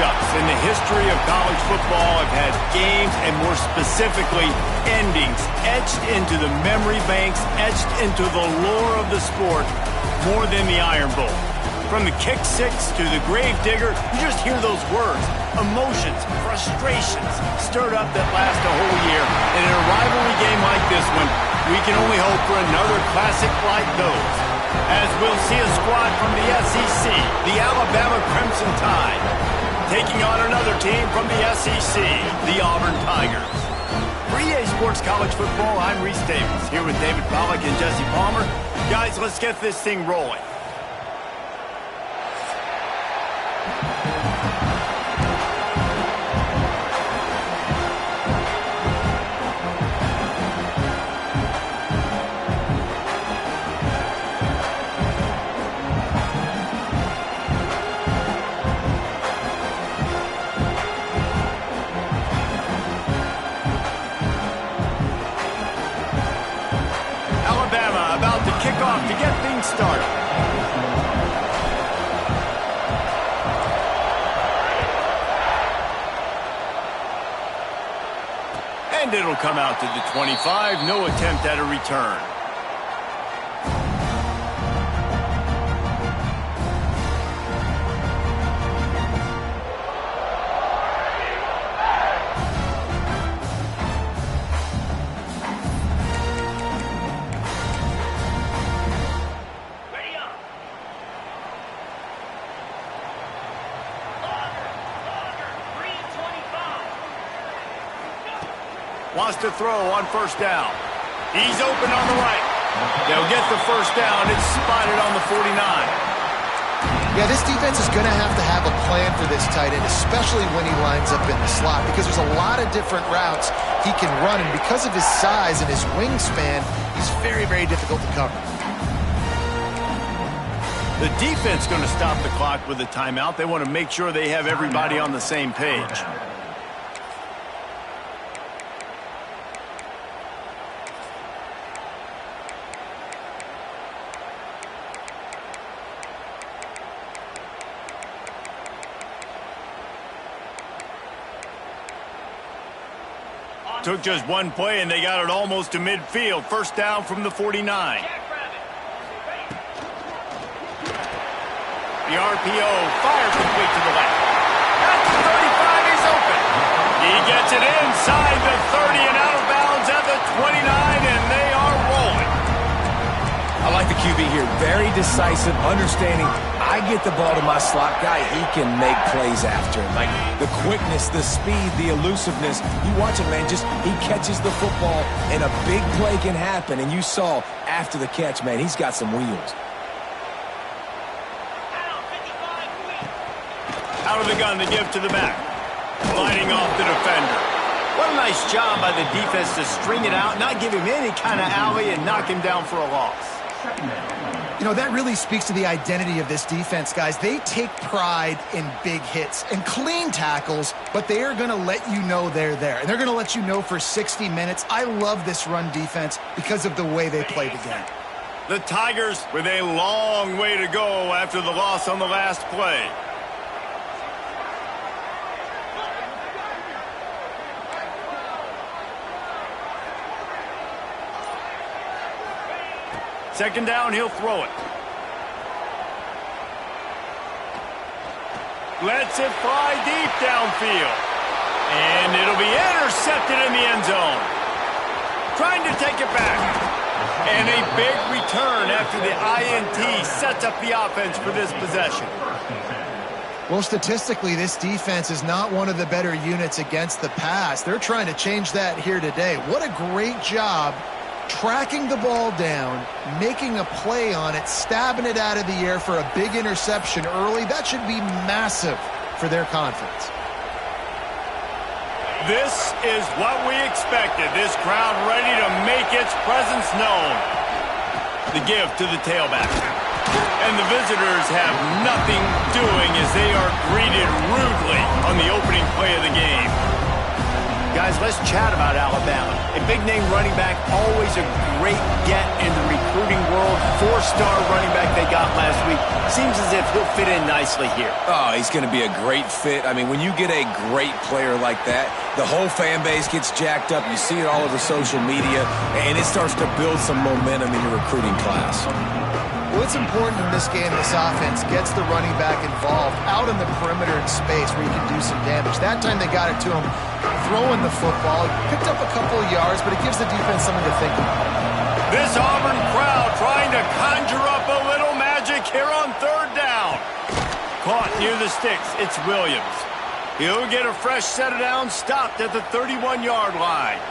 matchups in the history of college football have had games, and more specifically, endings etched into the memory banks, etched into the lore of the sport more than the Iron Bowl. From the kick six to the grave digger, you just hear those words. Emotions, frustrations stirred up that last a whole year. And in a rivalry game like this one, we can only hope for another classic like those. As we'll see a squad from the SEC, the Alabama Crimson Tide, taking on another team from the SEC, the Auburn Tigers. For EA Sports College Football, I'm Reese Davis, here with David Pollack and Jesse Palmer. Guys, let's get this thing rolling. Off to get things started. And it'll come out to the 25. No attempt at a return. Wants to throw on first down. He's open on the right. They'll get the first down. It's spotted on the 49. Yeah, this defense is going to have a plan for this tight end, especially when he lines up in the slot, because there's a lot of different routes he can run, and because of his size and his wingspan, he's very, very difficult to cover. The defense going to stop the clock with a timeout. They want to make sure they have everybody on the same page. Took just one play, and they got it almost to midfield. First down from the 49. The RPO fired complete to the left. At the 35, he's open. He gets it inside the 30 and out of bounds at the 29, and they are rolling. I like the QB here. Very decisive, understanding. I get the ball to my slot guy, he can make plays after it. Like the quickness, the speed, the elusiveness. You watch it, man, just he catches the football and a big play can happen. And you saw after the catch, man, he's got some wheels. Out of the gun, they give to the back. Lining off the defender. What a nice job by the defense to string it out, not give him any kind of alley, and knock him down for a loss. You know, that really speaks to the identity of this defense, guys. They take pride in big hits and clean tackles, but they are going to let you know they're there. And they're going to let you know for 60 minutes. I love this run defense because of the way they play the game. The Tigers with a long way to go after the loss on the last play. Second down, he'll throw it. Lets it fly deep downfield. And it'll be intercepted in the end zone. Trying to take it back. And a big return after the INT sets up the offense for this possession. Well, statistically, this defense is not one of the better units against the pass. They're trying to change that here today. What a great job tracking the ball down, making a play on it, stabbing it out of the air for a big interception early. That should be massive for their confidence. This is what we expected. This crowd ready to make its presence known. The give to the tailback. And the visitors have nothing doing as they are greeted rudely on the opening play of the game. Guys, let's chat about Alabama. A big-name running back, always a great get in the recruiting world. Four-star running back they got last week. Seems as if he'll fit in nicely here. Oh, he's going to be a great fit. I mean, when you get a great player like that, the whole fan base gets jacked up. You see it all over social media, and it starts to build some momentum in your recruiting class. Well, it's important in this game, this offense gets the running back involved out in the perimeter in space where you can do some damage. That time they got it to him throwing the football. He picked up a couple of yards, but it gives the defense something to think about. This Auburn crowd trying to conjure up a little magic here on third down. Caught near the sticks. It's Williams. He'll get a fresh set of downs, stopped at the 31-yard line.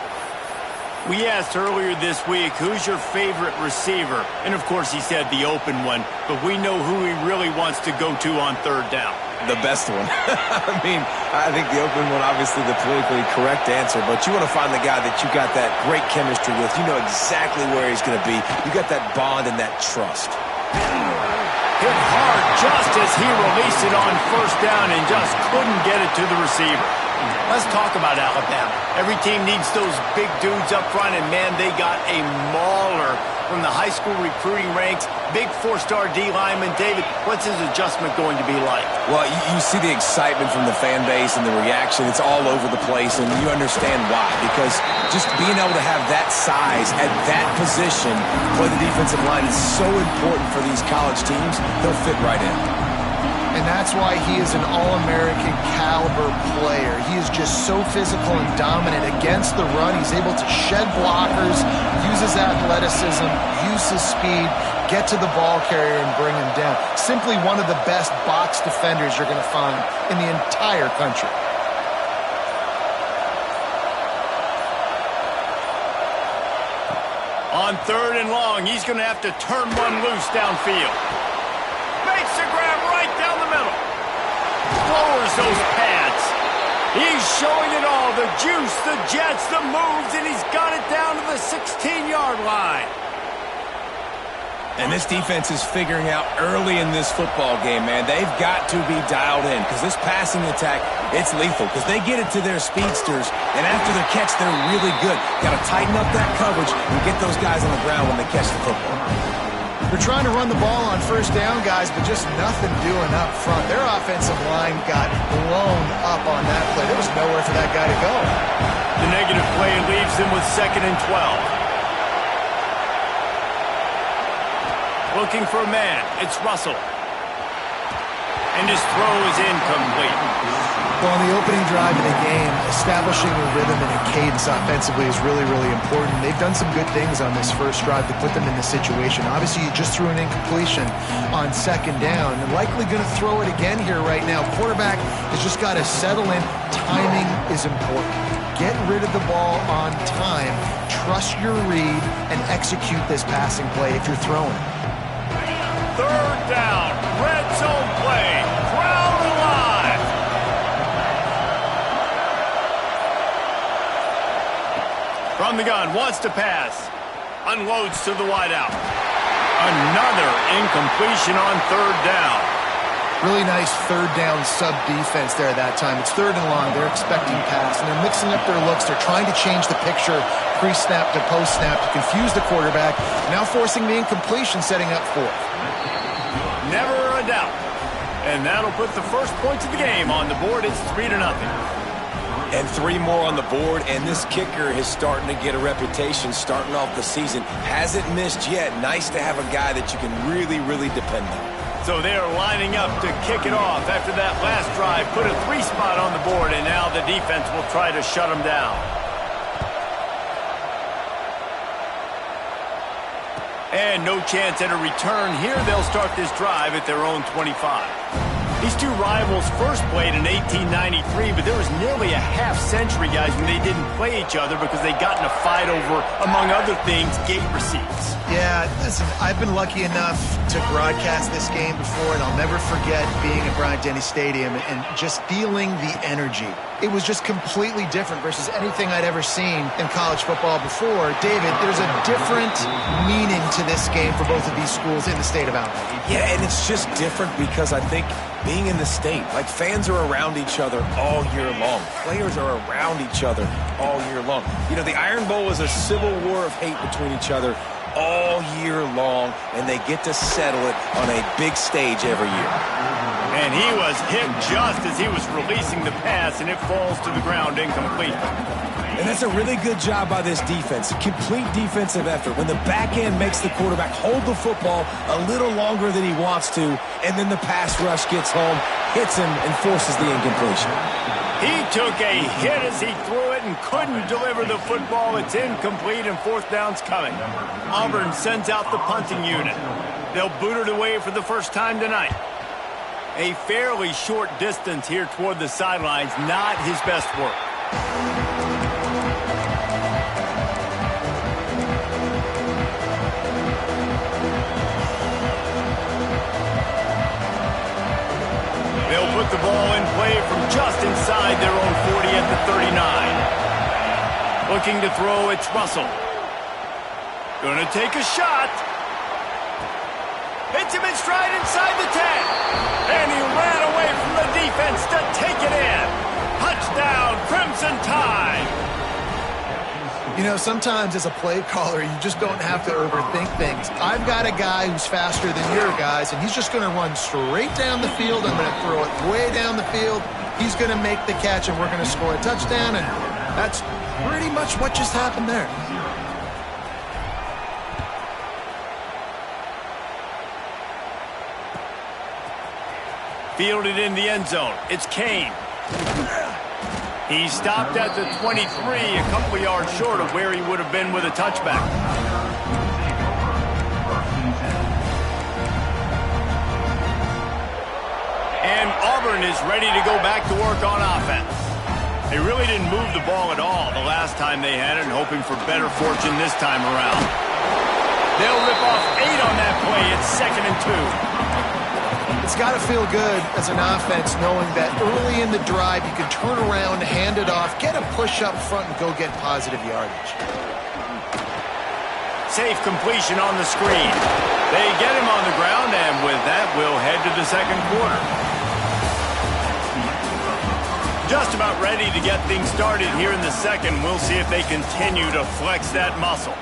We asked earlier this week, who's your favorite receiver? And, of course, he said the open one, but we know who he really wants to go to on third down. The best one. I mean, I think the open one, obviously the politically correct answer, but you want to find the guy that you got that great chemistry with. You know exactly where he's going to be. You got that bond and that trust. Hit hard just as he released it on first down and just couldn't get it to the receiver. Let's talk about Alabama. Every team needs those big dudes up front, and, man, they got a mauler from the high school recruiting ranks. Big four-star D lineman. David, what's his adjustment going to be like? Well, you see the excitement from the fan base and the reaction. It's all over the place, and you understand why. Because just being able to have that size at that position, play the defensive line, is so important for these college teams. They'll fit right in. And that's why he is an All-American caliber player. He is just so physical and dominant against the run. He's able to shed blockers, use his athleticism, use his speed, get to the ball carrier and bring him down. Simply one of the best box defenders you're going to find in the entire country. On third and long, he's going to have to turn one loose downfield. Makes the grab right down the middle. Lowers those pads. He's showing it all. The juice, the jets, the moves, and he's got it down to the 16-yard line. And this defense is figuring out early in this football game, man. They've got to be dialed in because this passing attack, it's lethal because they get it to their speedsters, and after their catch, they're really good. Got to tighten up that coverage and get those guys on the ground when they catch the football. They're trying to run the ball on first down, guys, but just nothing doing up front. Their offensive line got blown up on that play. There was nowhere for that guy to go. The negative play leaves them with 2nd and 12. Looking for a man. It's Russell. And his throw is incomplete. Well, on the opening drive of the game, establishing a rhythm and a cadence offensively is really, really important. They've done some good things on this first drive to put them in this situation. Obviously, you just threw an incompletion on 2nd down and likely going to throw it again here right now. Quarterback has just got to settle in. Timing is important. Get rid of the ball on time. Trust your read and execute this passing play if you're throwing. Third down, red zone play, crowd alive. From the gun, wants to pass. Unloads to the wideout. Another incompletion on third down. Really nice third down sub-defense there that time. It's 3rd and long. They're expecting pass, and they're mixing up their looks. They're trying to change the picture pre-snap to post-snap to confuse the quarterback, now forcing the incompletion, setting up 4th. Never a doubt. And that'll put the first points of the game on the board. It's 3-0. And 3 more on the board, and this kicker is starting to get a reputation starting off the season. Hasn't missed yet. Nice to have a guy that you can really, really depend on. So they are lining up to kick it off after that last drive. Put a 3 spot on the board, and now the defense will try to shut them down. And no chance at a return here. They'll start this drive at their own 25. These two rivals first played in 1893, but there was nearly a half-century, guys, when they didn't play each other because they got in a fight over, among other things, gate receipts. Yeah, listen, I've been lucky enough to broadcast this game before, and I'll never forget being at Bryant-Denny Stadium and just feeling the energy. It was just completely different versus anything I'd ever seen in college football before. David, there's a different meaning to this game for both of these schools in the state of Alabama. Yeah, and it's just different because I think being in the state. Like, fans are around each other all year long. Players are around each other all year long. You know, the Iron Bowl is a civil war of hate between each other all year long, and they get to settle it on a big stage every year. And he was hit just as he was releasing the pass, and it falls to the ground incomplete. And that's a really good job by this defense. A complete defensive effort. When the back end makes the quarterback hold the football a little longer than he wants to, and then the pass rush gets home, hits him, and forces the incompletion. He took a hit as he threw it and couldn't deliver the football. It's incomplete, and fourth down's coming. Auburn sends out the punting unit. They'll boot it away for the first time tonight. A fairly short distance here toward the sidelines, not his best work. They'll put the ball in play from just inside their own 40 at the 39. Looking to throw, it's Russell. Gonna take a shot. Hits him in stride inside the 10. And he ran away from the defense to take it in. Touchdown, Crimson Tide. You know, sometimes as a play caller, you just don't have to overthink things. I've got a guy who's faster than your guys, and he's just going to run straight down the field. I'm going to throw it way down the field. He's going to make the catch, and we're going to score a touchdown, and that's pretty much what just happened there. Fielded in the end zone. It's Kane. He stopped at the 23, a couple of yards short of where he would have been with a touchback. And Auburn is ready to go back to work on offense. They really didn't move the ball at all the last time they had it, and hoping for better fortune this time around. They'll rip off 8 on that play. It's 2nd and 2. It's got to feel good as an offense knowing that early in the drive you can turn around, hand it off, get a push up front, and go get positive yardage. Safe completion on the screen. They get him on the ground, and with that, we'll head to the second quarter. Just about ready to get things started here in the second. We'll see if they continue to flex that muscle.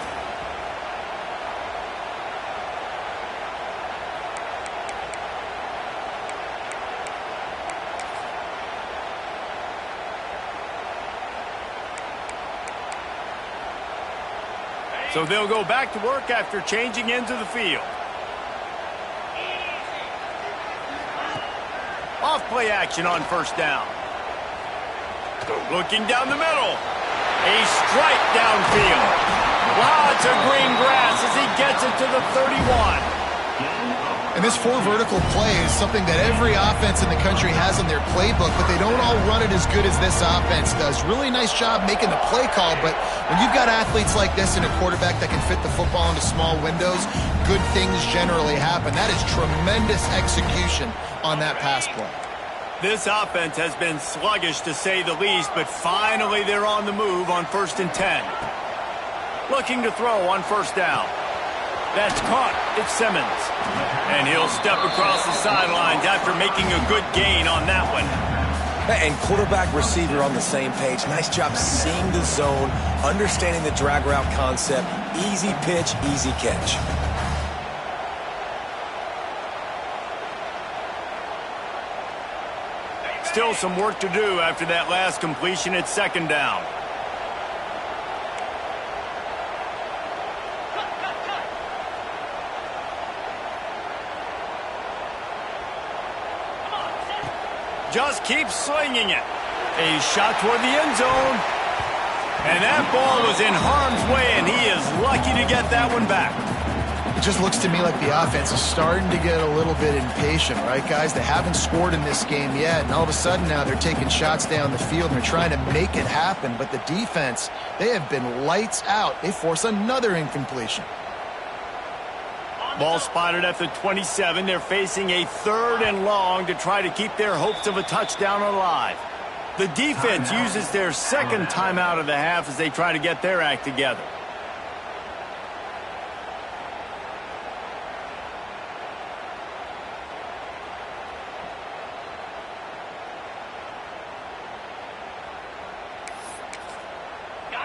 So they'll go back to work after changing into the field. Off play action on first down. Looking down the middle. A strike downfield. Lots of green grass as he gets it to the 31. And this 4 vertical play is something that every offense in the country has in their playbook, but they don't all run it as good as this offense does. Really nice job making the play call, but when you've got athletes like this and a quarterback that can fit the football into small windows, good things generally happen. That is tremendous execution on that pass play. This offense has been sluggish to say the least, but finally they're on the move on 1st and 10. Looking to throw on first down. That's caught. It's Simmons. And he'll step across the sidelines after making a good gain on that one. And quarterback receiver on the same page. Nice job seeing the zone, understanding the drag route concept. Easy pitch, easy catch. Still some work to do after that last completion at 2nd down. Just keeps slinging it. A shot toward the end zone. And that ball was in harm's way, and he is lucky to get that one back. It just looks to me like the offense is starting to get a little bit impatient, right, guys? They haven't scored in this game yet, and all of a sudden now they're taking shots down the field, and they're trying to make it happen. But the defense, they have been lights out. They force another incompletion. Ball spotted at the 27. They're facing a 3rd and long to try to keep their hopes of a touchdown alive. The defense uses their 2nd timeout of the half as they try to get their act together.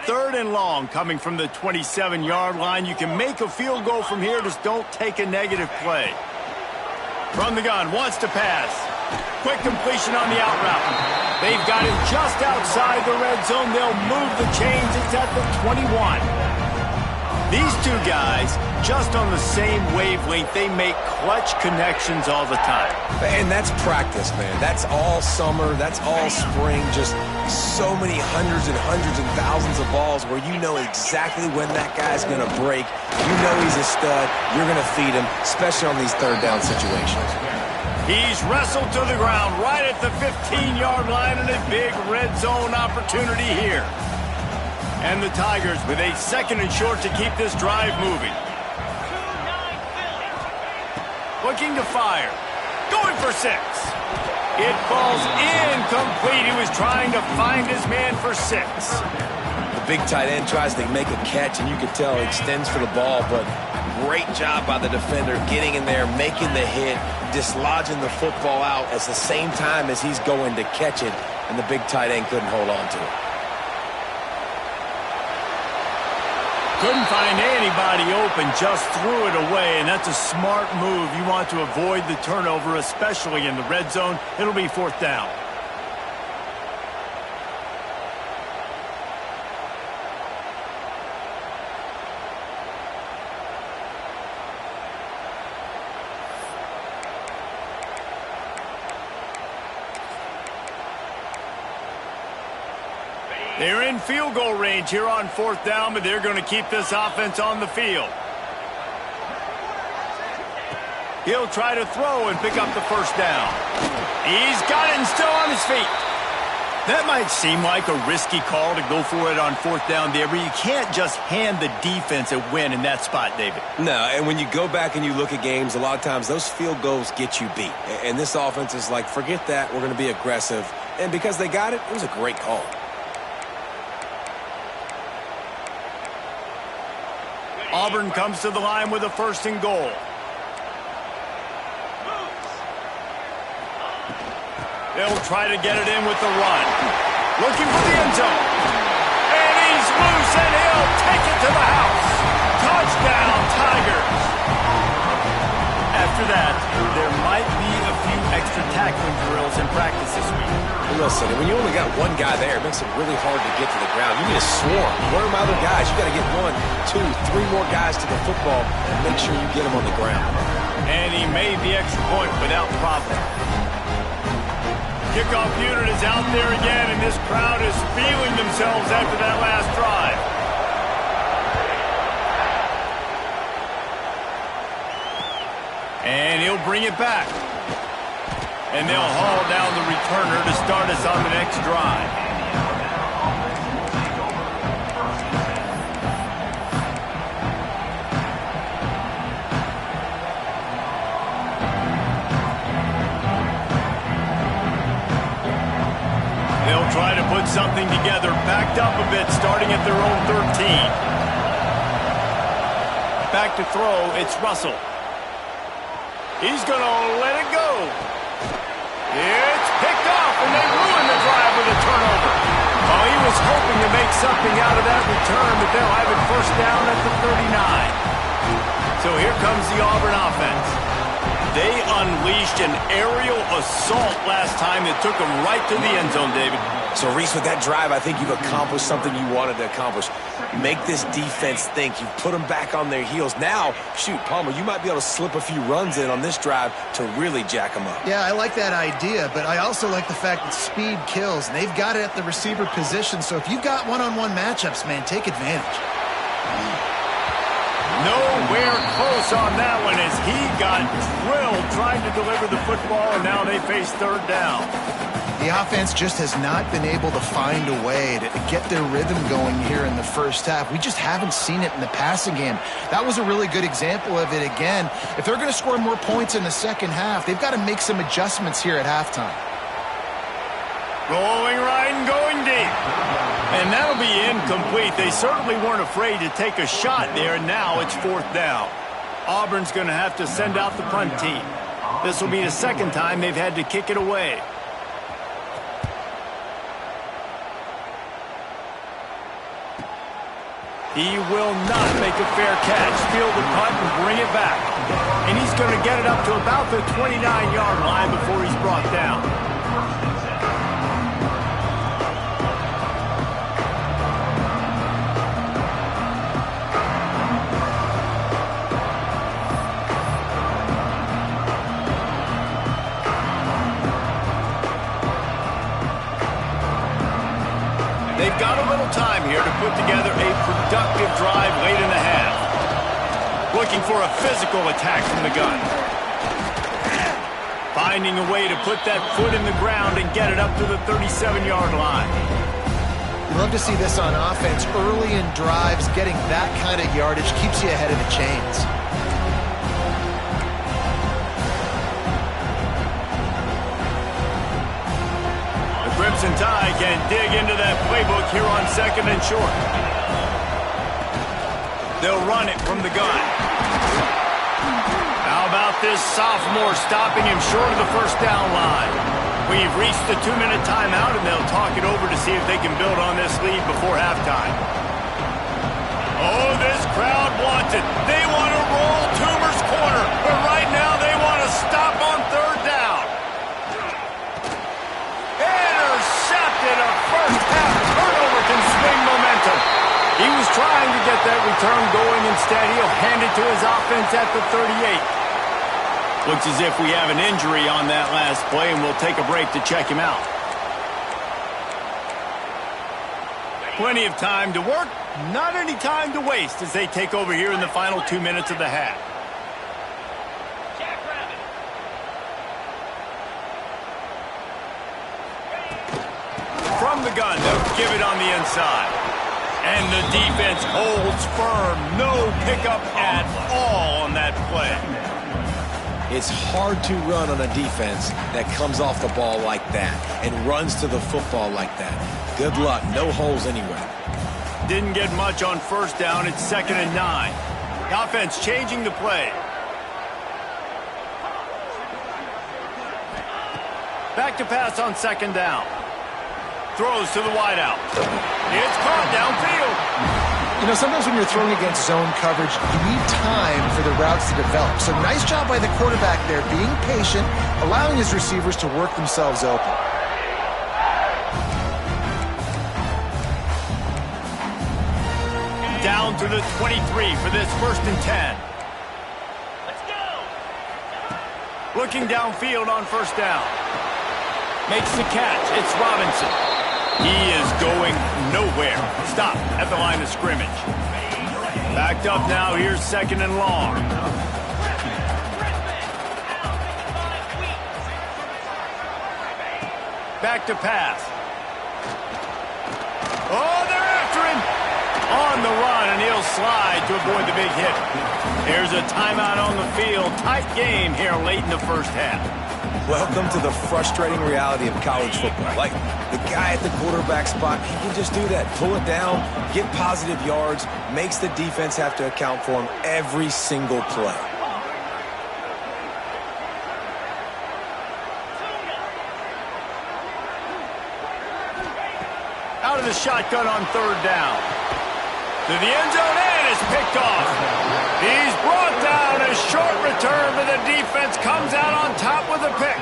3rd and long coming from the 27-yard line. You can make a field goal from here, just don't take a negative play. From the gun, wants to pass. Quick completion on the out route. They've got him just outside the red zone. They'll move the chains. It's at the 21. These two guys, just on the same wavelength, they make clutch connections all the time. And that's practice, man. That's all summer. That's all spring. Just so many hundreds and thousands of balls where you know exactly when that guy's going to break. You know he's a stud. You're going to feed him, especially on these 3rd down situations. He's wrestled to the ground right at the 15-yard line, and a big red zone opportunity here. And the Tigers with a 2nd and short to keep this drive moving. Looking to fire. Going for 6. It falls incomplete. He was trying to find his man for 6. The big tight end tries to make a catch, and you can tell he extends for the ball, but great job by the defender getting in there, making the hit, dislodging the football out at the same time as he's going to catch it, and the big tight end couldn't hold on to it. Couldn't find anybody open, just threw it away, and that's a smart move. You want to avoid the turnover, especially in the red zone. It'll be 4th down. They're in field goal range here on 4th down, but they're going to keep this offense on the field. He'll try to throw and pick up the 1st down. He's got it and still on his feet. That might seem like a risky call to go for it on 4th down there, but you can't just hand the defense a win in that spot, David. No, and when you go back and you look at games, a lot of times those field goals get you beat. And this offense is like, forget that, we're going to be aggressive. And because they got it, it was a great call. Auburn comes to the line with a 1st and goal. They'll try to get it in with the run. Looking for the end zone. And he's loose, and he'll take it to the house. Touchdown, Tigers. After that, there might be a few extra tackling drills in practice this week. Listen, when you only got one guy there, it makes it really hard to get to the ground. You need a swarm. Where are my other guys? You got to get 1, 2, 3 more guys to the football and make sure you get them on the ground. And he made the extra point without problem. Kickoff unit is out there again, and this crowd is feeling themselves after that last drive. And he'll bring it back. And they'll haul down the returner to start us on the next drive. They'll try to put something together, backed up a bit, starting at their own 13. Back to throw, it's Russell. He's going to let it go. It's picked off, and they ruin the drive with a turnover. Oh, he was hoping to make something out of that return, but they'll have it 1st down at the 39. So here comes the Auburn offense. They unleashed an aerial assault last time that took them right to the end zone, David. So, Reese, with that drive, I think you've accomplished something you wanted to accomplish. Make this defense think. You've put them back on their heels. Now, shoot, Palmer, you might be able to slip a few runs in on this drive to really jack them up. Yeah, I like that idea, but I also like the fact that speed kills, and they've got it at the receiver position. So if you've got one-on-one matchups, man, take advantage. Nowhere close on that one as he got drilled trying to deliver the football, and now they face 3rd down. The offense just has not been able to find a way to get their rhythm going here in the 1st half. We just haven't seen it in the passing game. That was a really good example of it again. If they're going to score more points in the 2nd half, they've got to make some adjustments here at halftime. Going right and going deep. And that'll be incomplete. They certainly weren't afraid to take a shot there, and now it's 4th down. Auburn's going to have to send out the punt team. This will be the 2nd time they've had to kick it away. He will not make a fair catch. Field the punt and bring it back. And he's going to get it up to about the 29-yard line before he's brought down. They've got a little time here to put together a productive drive late in the half. Looking for a physical attack from the gun. Finding a way to put that foot in the ground and get it up to the 37-yard line. Love to see this on offense. Early in drives, getting that kind of yardage keeps you ahead of the chains. Crimson Tide can dig into that playbook here on 2nd and short. They'll run it from the gun. How about this sophomore stopping him short of the first down line? We've reached the 2-minute timeout, and they'll talk it over to see if they can build on this lead before halftime. Oh, this crowd wants it. They want to roll Toomer's corner, but right now they want to stop on 3rd down. Intercepted. A first half turnover can swing momentum. He was trying to get that return going. Instead, he'll hand it to his offense at the 38. Looks as if we have an injury on that last play, and we'll take a break to check him out. Plenty of time to work, not any time to waste as they take over here in the final 2 minutes of the half. From the gun, they'll give it on the inside. And the defense holds firm. No pickup at all on that play. It's hard to run on a defense that comes off the ball like that and runs to the football like that. Good luck. No holes anywhere. Didn't get much on first down. It's 2nd and 9. The offense changing the play. Back to pass on 2nd down. Throws to the wideout. It's caught downfield. You know, sometimes when you're throwing against zone coverage, you need time for the routes to develop. So nice job by the quarterback there, being patient, allowing his receivers to work themselves open. Down to the 23 for this 1st and 10. Let's go. Looking downfield on 1st down. Makes the catch. It's Robinson. He is going nowhere. Stop at the line of scrimmage. Backed up now. Here's 2nd and long. Back to pass. Oh, they're after him. On the run, and he'll slide to avoid the big hit. There's a timeout on the field. Tight game here late in the first half. Welcome to the frustrating reality of college football. Like, the guy at the quarterback spot, he can just do that. Pull it down, get positive yards, makes the defense have to account for him every single play. Out of the shotgun on 3rd down. To the end zone, and it's picked off. He's brought down. A short return, but the defense comes out on top with a pick.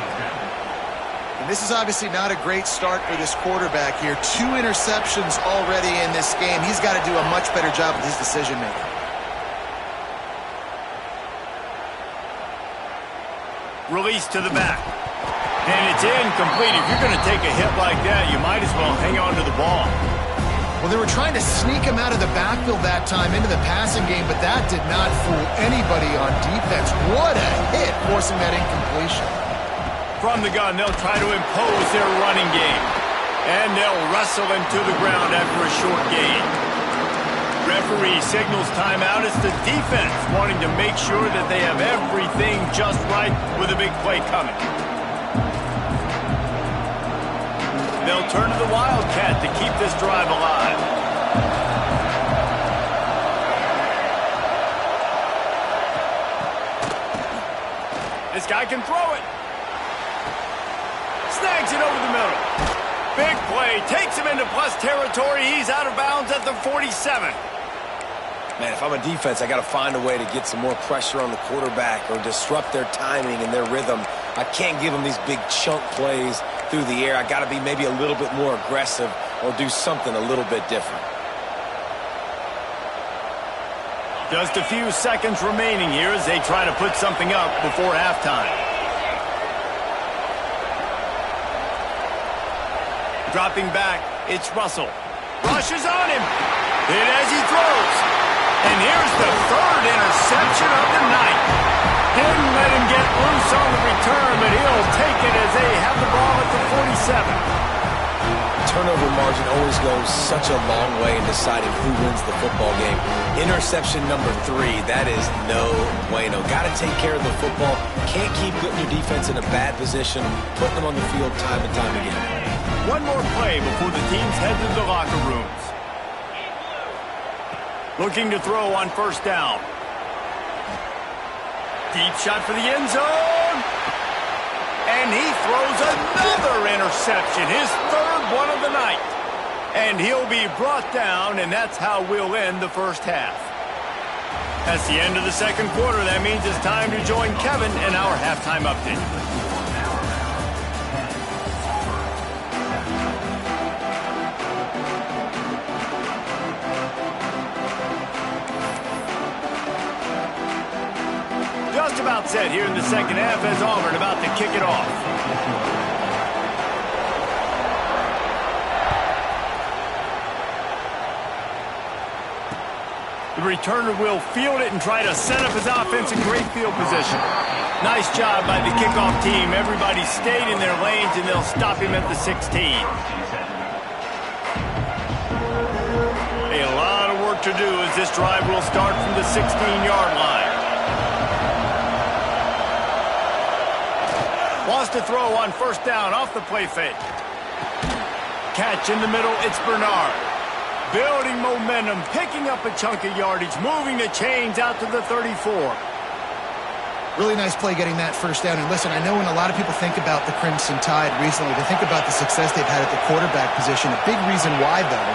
And this is obviously not a great start for this quarterback here. 2 interceptions already in this game. He's got to do a much better job with his decision-making. Release to the back. And it's incomplete. If you're going to take a hit like that, you might as well hang on to the ball. Well, they were trying to sneak him out of the backfield that time into the passing game, but that did not fool anybody on defense. What a hit, forcing that incompletion. From the gun, they'll try to impose their running game. And they'll wrestle him to the ground after a short gain. Referee signals timeout. It's the defense wanting to make sure that they have everything just right with a big play coming. They'll turn to the Wildcat to keep this drive alive. This guy can throw it. Snags it over the middle. Big play. Takes him into plus territory. He's out of bounds at the 47. Man, if I'm a defense, I got to find a way to get some more pressure on the quarterback or disrupt their timing and their rhythm. I can't give them these big chunk plays through the air. I got to be maybe a little bit more aggressive or do something a little bit different. Just a few seconds remaining here as they try to put something up before halftime. Dropping back, it's Russell. Rushes on him. Hit as he throws. And here's the third interception of the night. Didn't let him get loose on the return, but he'll take it as they have the ball at the 47. Turnover margin always goes such a long way in deciding who wins the football game. Interception number 3, that is no bueno. Got to take care of the football. Can't keep putting your defense in a bad position, putting them on the field time and time again. One more play before the teams head to the locker rooms. Looking to throw on first down. Deep shot for the end zone. And he throws another interception, his third one of the night. And he'll be brought down, and that's how we'll end the first half. That's the end of the second quarter. That means it's time to join Kevin in our halftime update. Just about set here in the second half as Auburn about to kick it off. The returner will field it and try to set up his offense in great field position. Nice job by the kickoff team. Everybody stayed in their lanes, and they'll stop him at the 16. A lot of work to do as this drive will start from the 16-yard line. Wants to throw on first down off the play fake. Catch in the middle, it's Bernard. Building momentum, picking up a chunk of yardage, moving the chains out to the 34. Really nice play getting that first down. And listen, I know when a lot of people think about the Crimson Tide recently, they think about the success they've had at the quarterback position. A big reason why, though,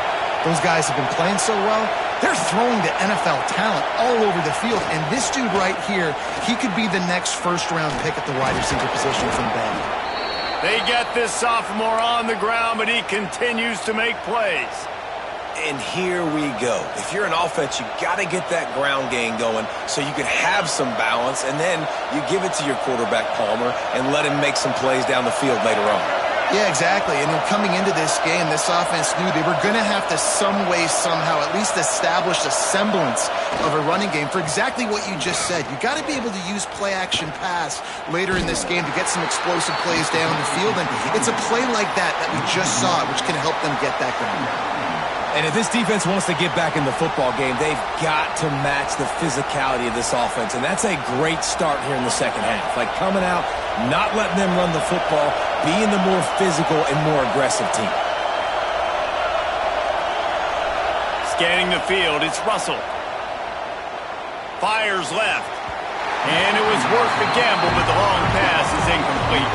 those guys have been playing so well, they're throwing the NFL talent all over the field. And this dude right here, he could be the next first-round pick at the wide receiver position from Bend. They get this sophomore on the ground, but he continues to make plays. And here we go. If you're an offense, you got to get that ground game going so you can have some balance, and then you give it to your quarterback, Palmer, and let him make some plays down the field later on. Yeah, exactly. And then coming into this game, this offense knew they were going to have to some way, somehow, at least establish a semblance of a running game for exactly what you just said. You got to be able to use play-action pass later in this game to get some explosive plays down the field. And it's a play like that we just saw, which can help them get that going. And if this defense wants to get back in the football game, they've got to match the physicality of this offense. And that's a great start here in the second half. Like coming out, not letting them run the football, being the more physical and more aggressive team. Scanning the field, it's Russell. Fires left. And it was worth the gamble, but the long pass is incomplete.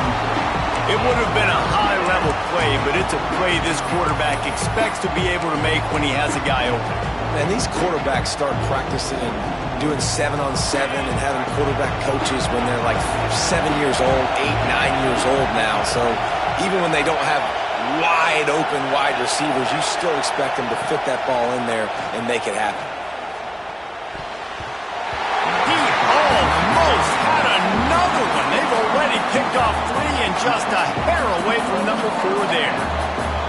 It would have been a high-level play, but it's a play this quarterback expects to be able to make when he has a guy open. And these quarterbacks start practicing and doing 7-on-7 and having quarterback coaches when they're like 7 years old, 8, 9 years old now. So even when they don't have wide-open wide receivers, you still expect them to fit that ball in there and make it happen. He almost had another one. They've already picked off 3 and just a hair away from number 4 there.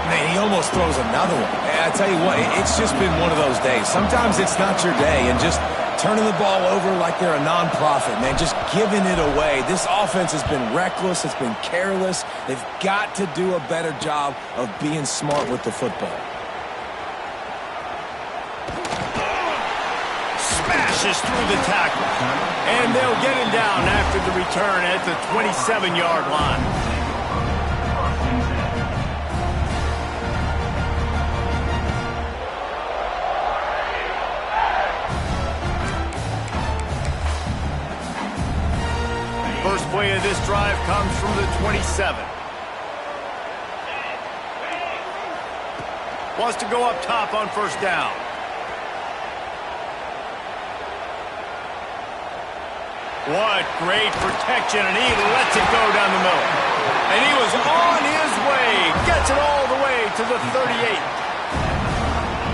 Man, he almost throws another one. I tell you what, it's just been one of those days. Sometimes it's not your day, and just turning the ball over like they're a nonprofit, man, just giving it away. This offense has been reckless. It's been careless. They've got to do a better job of being smart with the football. Smashes through the tackle. And they'll get him down after the return at the 27-yard line. First play of this drive comes from the 27. Wants to go up top on first down. What great protection, and he lets it go down the middle. And he was on his way. Gets it all the way to the 38.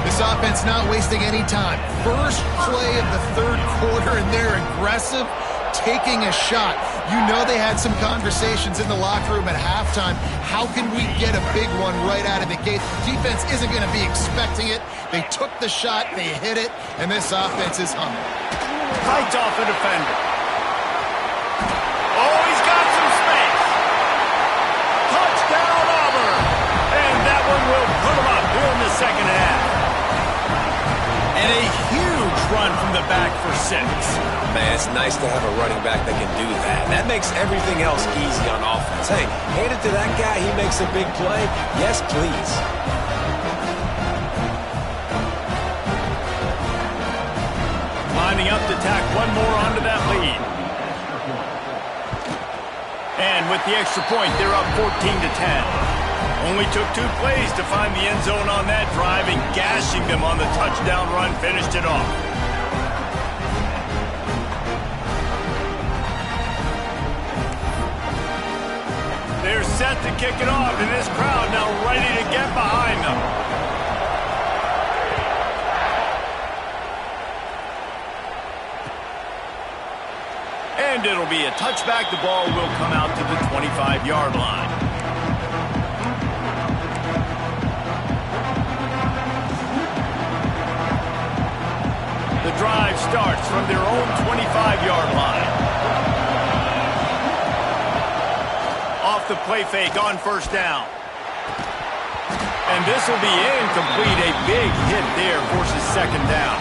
This offense not wasting any time. First play of the third quarter, and they're aggressive, taking a shot. You know they had some conversations in the locker room at halftime. How can we get a big one right out of the gate? The defense isn't going to be expecting it. They took the shot, they hit it, and this offense is humming. Fights off the defender. Oh, he's got some space. Touchdown, Auburn. And that one will put him up here in the second half. And a huge run from the back for 6. Man, it's nice to have a running back that can do that. That makes everything else easy on offense. Hey, hand it to that guy. He makes a big play. Yes, please. Lining up to tack one more onto that lead. And with the extra point, they're up 14-10. Only took 2 plays to find the end zone on that drive, and gashing them on the touchdown run finished it off. They're set to kick it off, and this crowd now ready to get behind them. And it'll be a touchback. The ball will come out to the 25-yard line. The drive starts from their own 25-yard line. Off the play fake on first down. And this will be incomplete. A big hit there forces second down.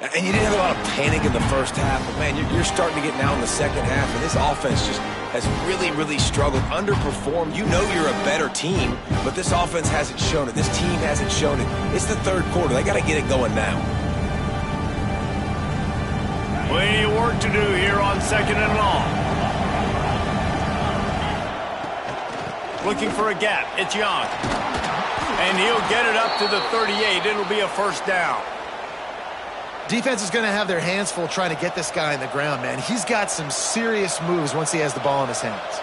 And you didn't have a lot of panic in the first half, but man, you're starting to get now in the second half, and this offense just has really, really struggled, underperformed. You know you're a better team, but this offense hasn't shown it. This team hasn't shown it. It's the third quarter. They got to get it going now. Plenty of work to do here on second and long. Looking for a gap. It's Young. And he'll get it up to the 38. It'll be a first down. Defense is going to have their hands full trying to get this guy on the ground, man. He's got some serious moves once he has the ball in his hands.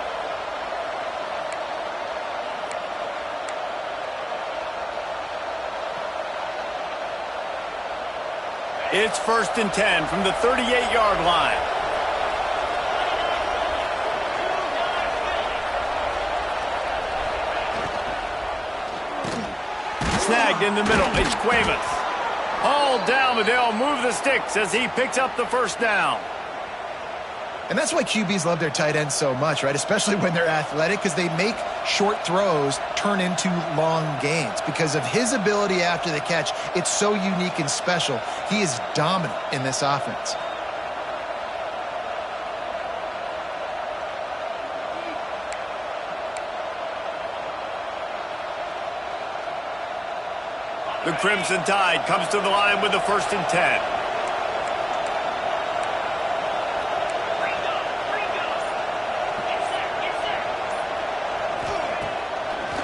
It's 1st and 10 from the 38-yard line. Snagged in the middle. It's Cuevas. Hauled down, but they'll move the sticks as he picks up the first down. And that's why QBs love their tight ends so much, right? Especially when they're athletic, because they make short throws turn into long gains. Because of his ability after the catch, it's so unique and special. He is dominant in this offense. The Crimson Tide comes to the line with the 1st and 10.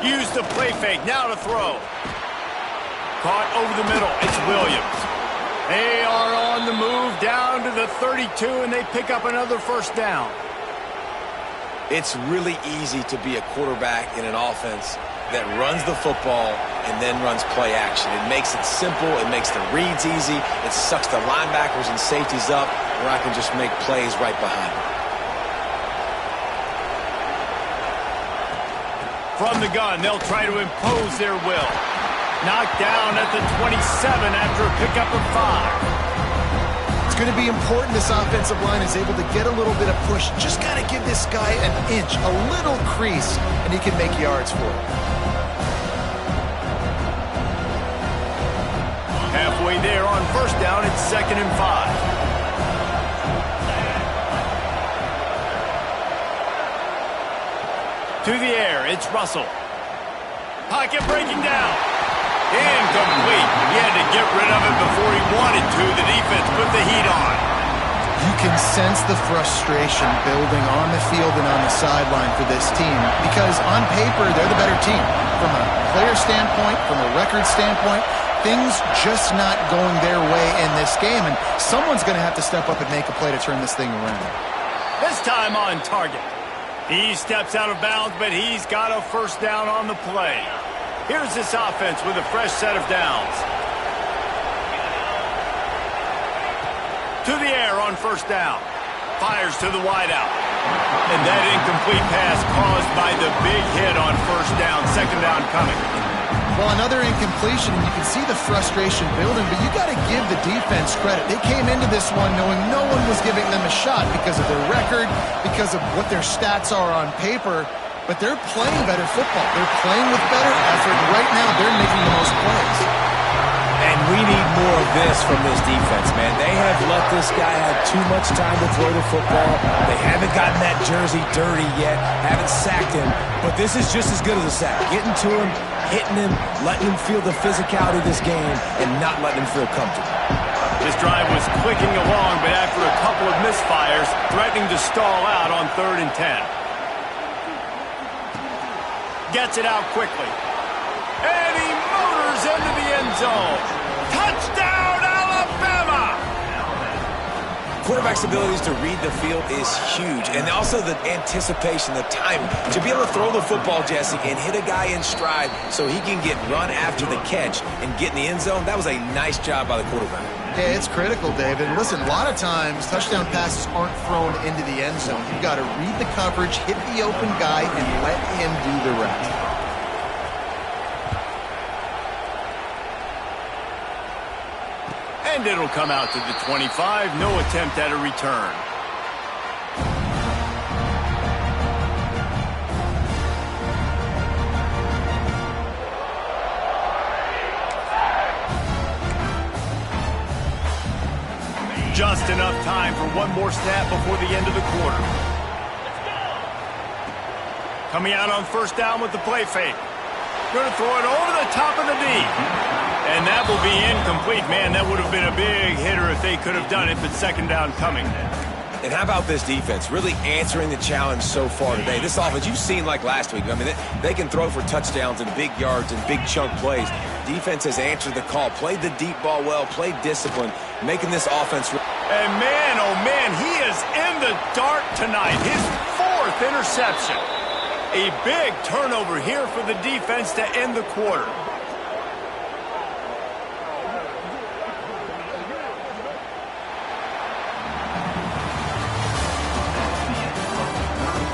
Use the play fake, now to throw. Caught over the middle, it's Williams. They are on the move down to the 32, and they pick up another 1st down. It's really easy to be a quarterback in an offense that runs the football and then runs play action. It makes it simple. It makes the reads easy. It sucks the linebackers and safeties up where I can just make plays right behind them. From the gun, they'll try to impose their will. Knocked down at the 27 after a pickup of 5. It's going to be important this offensive line is able to get a little bit of push. Just got to give this guy an inch, a little crease, and he can make yards for it. Halfway there on 1st down, it's 2nd and 5. To the air, it's Russell. Pocket breaking down. Incomplete. He had to get rid of it before he wanted to. The defense put the heat on. You can sense the frustration building on the field and on the sideline for this team because on paper, they're the better team. From a player standpoint, from a record standpoint, things just not going their way in this game, and someone's going to have to step up and make a play to turn this thing around. This time on target. He steps out of bounds, but he's got a 1st down on the play. Here's this offense with a fresh set of downs. To the air on 1st down. Fires to the wideout. And that incomplete pass caused by the big hit on 1st down. 2nd down coming. Well, another incompletion, and you can see the frustration building, but you got to give the defense credit. They came into this one knowing no one was giving them a shot because of their record, because of what their stats are on paper, but they're playing better football. They're playing with better effort, and right now they're making the most plays. And we need more of this from this defense, man. They have let this guy have too much time to throw the football. They haven't gotten that jersey dirty yet, haven't sacked him, but this is just as good as a sack. Getting to him, hitting him, letting him feel the physicality of this game, and not letting him feel comfortable. This drive was clicking along, but after a couple of misfires, threatening to stall out on 3rd and 10. Gets it out quickly. And he motors into the end zone. Touchdown, Alabama! Quarterback's abilities to read the field is huge, and also the anticipation, the timing. To be able to throw the football, Jesse, and hit a guy in stride so he can get run after the catch and get in the end zone, that was a nice job by the quarterback. Yeah, it's critical, David. Listen, a lot of times touchdown passes aren't thrown into the end zone. You've got to read the coverage, hit the open guy, and let him do the rest. And it'll come out to the 25. No attempt at a return. Just enough time for one more snap before the end of the quarter. Coming out on 1st down with the play fake. Going to throw it over the top of the deep. And that will be incomplete. Man, that would have been a big hitter if they could have done it, but 2nd down coming. And how about this defense really answering the challenge so far today? This offense, you've seen like last week. I mean, they can throw for touchdowns and big yards and big chunk plays. Defense has answered the call, played the deep ball well, played discipline, making this offense. And man, oh man, he is in the dark tonight. His 4th interception. A big turnover here for the defense to end the quarter.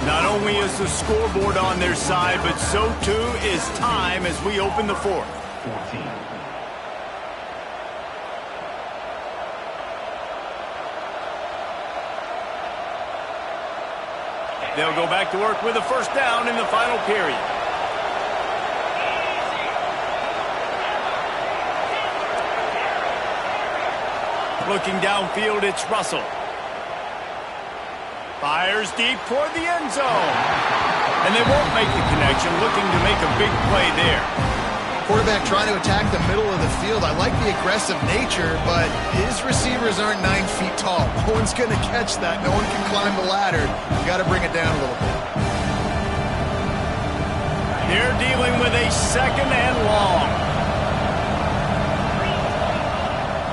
Not only is the scoreboard on their side, but so too is time as we open the 4th. They'll go back to work with a first down in the final period. Looking downfield, it's Russell. Fires deep toward the end zone. And they won't make the connection, looking to make a big play there. Quarterback trying to attack the middle of the field. I like the aggressive nature, but his receivers aren't 9 feet tall. No one's going to catch that. No one can climb the ladder. You got to bring it down a little bit. They're dealing with a second and long.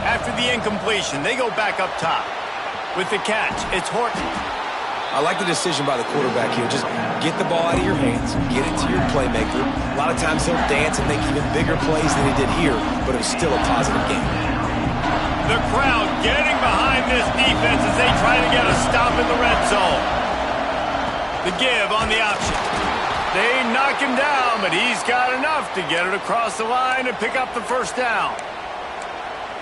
After the incompletion, they go back up top. With the catch, it's Horton. I like the decision by the quarterback here. Just get the ball out of your hands, get it to your playmaker. A lot of times he'll dance and make even bigger plays than he did here, but it was still a positive game. The crowd getting behind this defense as they try to get a stop in the red zone. The give on the option. They knock him down, but he's got enough to get it across the line and pick up the first down.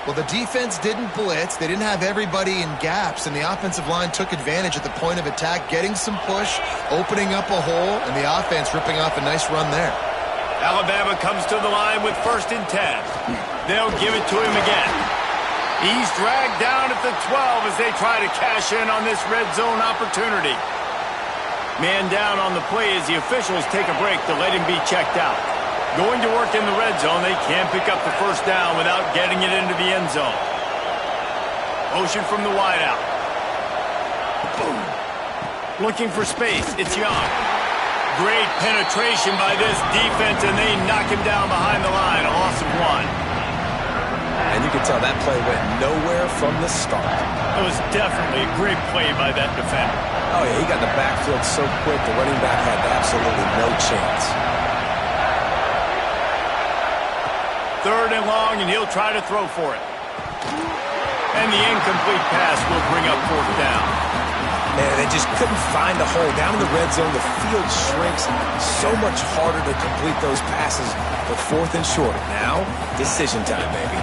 Well, the defense didn't blitz. They didn't have everybody in gaps, and the offensive line took advantage at the point of attack, getting some push, opening up a hole, and the offense ripping off a nice run there. Alabama comes to the line with 1st and 10. They'll give it to him again. He's dragged down at the 12 as they try to cash in on this red zone opportunity. Man down on the play as the officials take a break to let him be checked out. Going to work in the red zone, they can't pick up the first down without getting it into the end zone. Motion from the wideout. Boom. Looking for space, it's Young. Great penetration by this defense, and they knock him down behind the line, a loss of 1. And you can tell that play went nowhere from the start. It was definitely a great play by that defender. Oh, yeah, he got the backfield so quick, the running back had absolutely no chance. 3rd and long, and he'll try to throw for it. And the incomplete pass will bring up 4th down. Man, they just couldn't find a hole. Down in the red zone, the field shrinks. So much harder to complete those passes for 4th and short. Now, decision time, baby.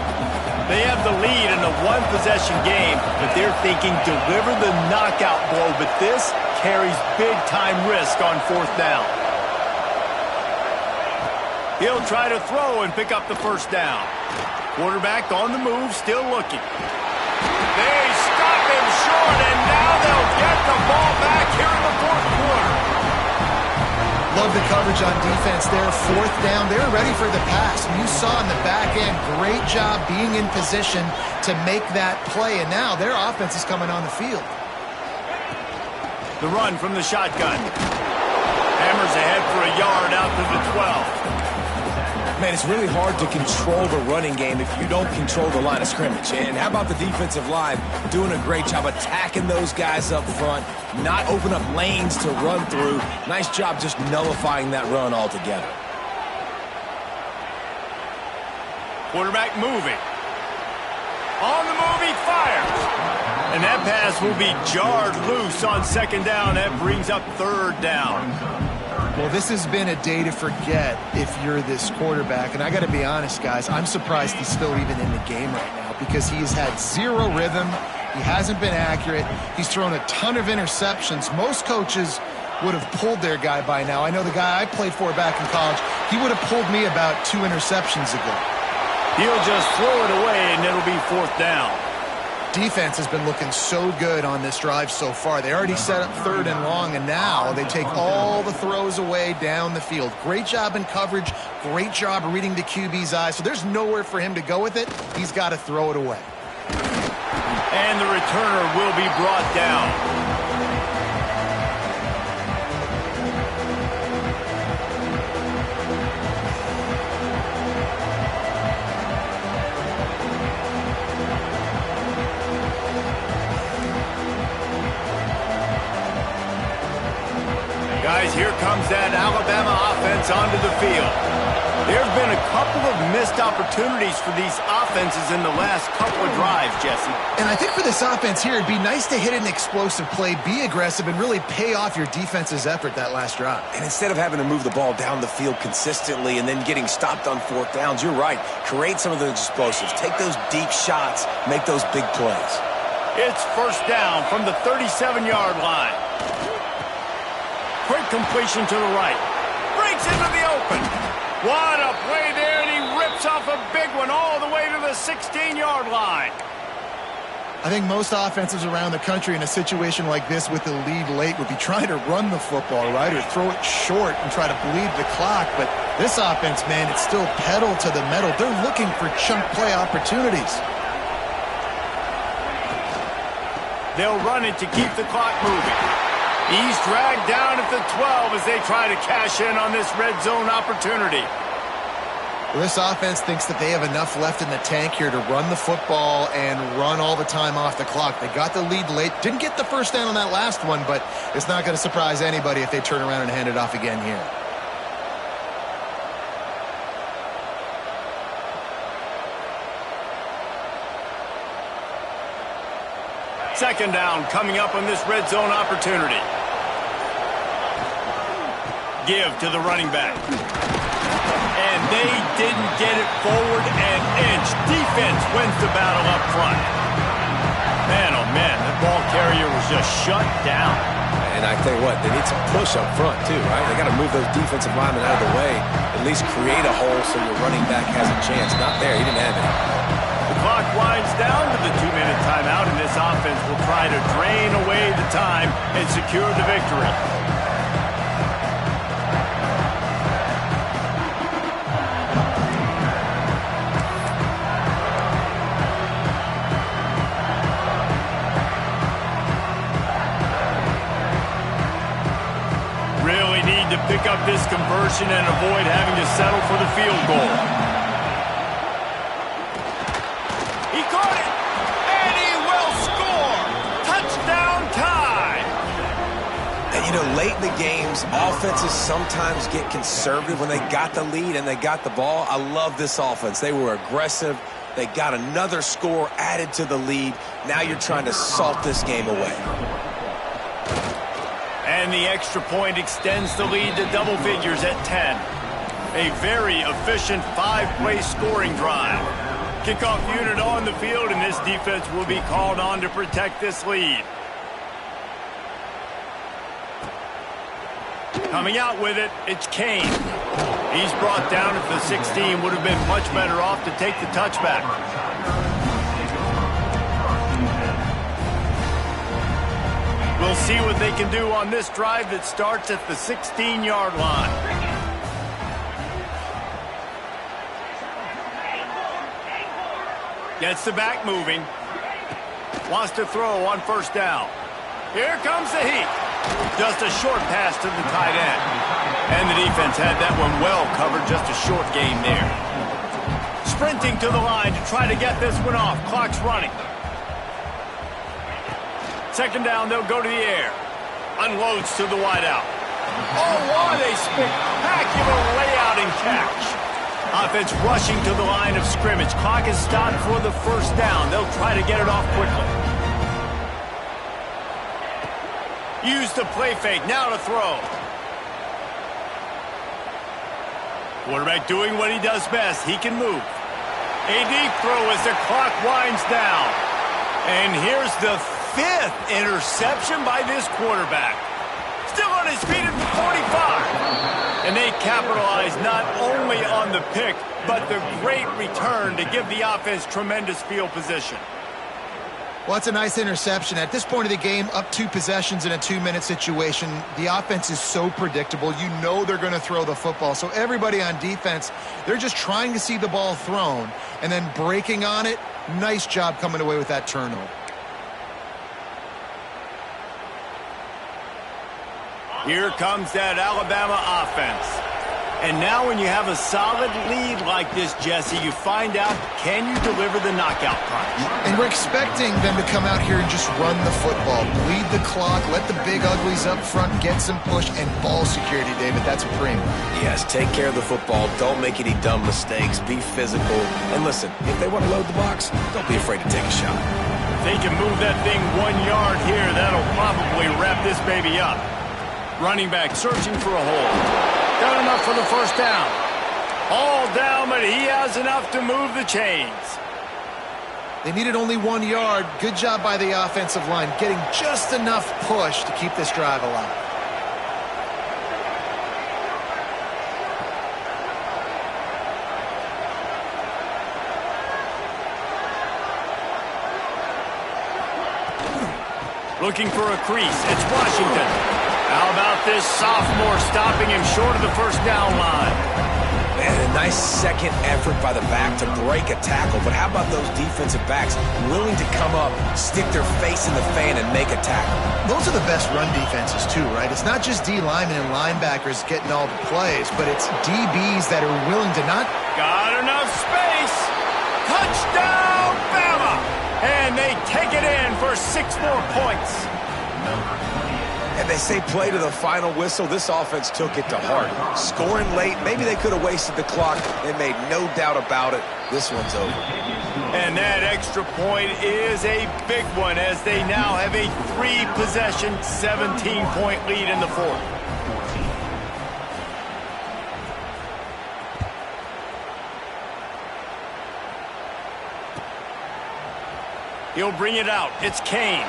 They have the lead in a one-possession game, but they're thinking deliver the knockout blow, but this carries big-time risk on 4th down. He'll try to throw and pick up the first down. Quarterback on the move, still looking. They stop him short, and now they'll get the ball back here in the 4th quarter. Love the coverage on defense there. 4th down. They were ready for the pass. And you saw in the back end, great job being in position to make that play. And now their offense is coming on the field. The run from the shotgun. Hammers ahead for a yard out to the 12. Man, it's really hard to control the running game if you don't control the line of scrimmage. And how about the defensive line doing a great job attacking those guys up front, not open up lanes to run through. Nice job just nullifying that run altogether. Quarterback moving. On the move, he fires. And that pass will be jarred loose on 2nd down. That brings up 3rd down. Well, this has been a day to forget if you're this quarterback. And I got to be honest, guys, I'm surprised he's still even in the game right now because he's had 0 rhythm. He hasn't been accurate. He's thrown a ton of interceptions. Most coaches would have pulled their guy by now. I know the guy I played for back in college, he would have pulled me about 2 interceptions ago. He'll just throw it away, and it'll be 4th down. Defense has been looking so good on this drive so far. They already set up 3rd and long, and now they take all the throws away down the field. Great job in coverage. Great job reading the QB's eyes. So there's nowhere for him to go with it. He's got to throw it away. And the returner will be brought down. Guys, here comes that Alabama offense onto the field. There have been a couple of missed opportunities for these offenses in the last couple of drives, Jesse. And I think for this offense here, it'd be nice to hit an explosive play, be aggressive, and really pay off your defense's effort that last drive. And instead of having to move the ball down the field consistently and then getting stopped on 4th downs, you're right. Create some of those explosives. Take those deep shots. Make those big plays. It's 1st down from the 37-yard line. completion to the right. Breaks into the open. What a play there, and he rips off a big one all the way to the 16-yard line. I think most offenses around the country in a situation like this with the lead late would be trying to run the football, right, or throw it short and try to bleed the clock. But this offense, man, it's still pedal to the metal. They're looking for chunk play opportunities. They'll run it to keep the clock moving. He's dragged down at the 12 as they try to cash in on this red zone opportunity. Well, this offense thinks that they have enough left in the tank here to run the football and run all the time off the clock. They got the lead late. Didn't get the first down on that last one, but it's not going to surprise anybody if they turn around and hand it off again here. Second down coming up on this red zone opportunity. Give to the running back. And they didn't get it forward an inch. Defense wins the battle up front. Man, oh man, the ball carrier was just shut down. And I tell you what, they need some push up front too, right? They got to move those defensive linemen out of the way, at least create a hole so your running back has a chance. Not there, he didn't have it. The clock winds down to the 2-minute timeout, and this offense will try to drain away the time and secure the victory. Really need to pick up this conversion and avoid having to settle for the field goal. You know, late in the games, offenses sometimes get conservative when they got the lead and they got the ball. I love this offense. They were aggressive. They got another score added to the lead. Now you're trying to salt this game away. And the extra point extends the lead to double figures at 10. A very efficient 5-play scoring drive. Kickoff unit on the field, and this defense will be called on to protect this lead. Coming out with it, it's Kane. He's brought down at the 16. Would have been much better off to take the touchback. We'll see what they can do on this drive that starts at the 16-yard line. Gets the back moving. Wants to throw on first down. Here comes the heat. Just a short pass to the tight end. And the defense had that one well covered. Just a short gain there. Sprinting to the line to try to get this one off. Clock's running. Second down, they'll go to the air. Unloads to the wideout. Oh, what a spectacular layout and catch. Offense rushing to the line of scrimmage. Clock is stopped for the first down. They'll try to get it off quickly. Use the play fake, now to throw. Quarterback doing what he does best. He can move. A deep throw as the clock winds down. And here's the 5th interception by this quarterback. Still on his feet at the 45. And they capitalize not only on the pick, but the great return to give the offense tremendous field position. Well, it's a nice interception. At this point of the game, up 2 possessions in a 2-minute situation, the offense is so predictable. You know they're going to throw the football. So everybody on defense, they're just trying to see the ball thrown and then breaking on it. Nice job coming away with that turnover. Here comes that Alabama offense. And now when you have a solid lead like this, Jesse, you find out, can you deliver the knockout punch? And we're expecting them to come out here and just run the football, bleed the clock, let the big uglies up front get some push, and ball security, David. That's a premium. Yes, take care of the football. Don't make any dumb mistakes. Be physical. And listen, if they want to load the box, don't be afraid to take a shot. If they can move that thing 1 yard here, that'll probably wrap this baby up. Running back searching for a hole. Got enough for the first down. All down, but he has enough to move the chains. They needed only 1 yard. Good job by the offensive line, getting just enough push to keep this drive alive. Looking for a crease. It's Washington. How about this sophomore stopping him short of the first down line? Man, a nice second effort by the back to break a tackle. But how about those defensive backs willing to come up, stick their face in the fan, and make a tackle? Those are the best run defenses, too, right? It's not just D linemen and linebackers getting all the plays, but it's DBs that are willing to not... Got enough space. Touchdown, Bama! And they take it in for 6 more points. And they say play to the final whistle. This offense took it to heart. Scoring late, maybe they could have wasted the clock. They made no doubt about it. This one's over. And that extra point is a big one as they now have a 3-possession, 17-point lead in the fourth. He'll bring it out. It's Kane.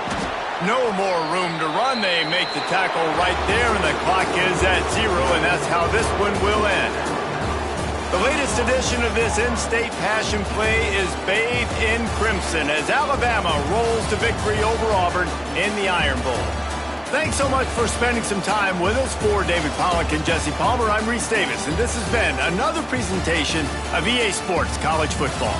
No more room to run. They make the tackle right there, and the clock is at 0, and that's how this one will end. The latest edition of this in-state passion play is bathed in crimson as Alabama rolls to victory over Auburn in the Iron Bowl. Thanks so much for spending some time with us. For David Pollack and Jesse Palmer, I'm Reese Davis, and this has been another presentation of EA Sports College Football.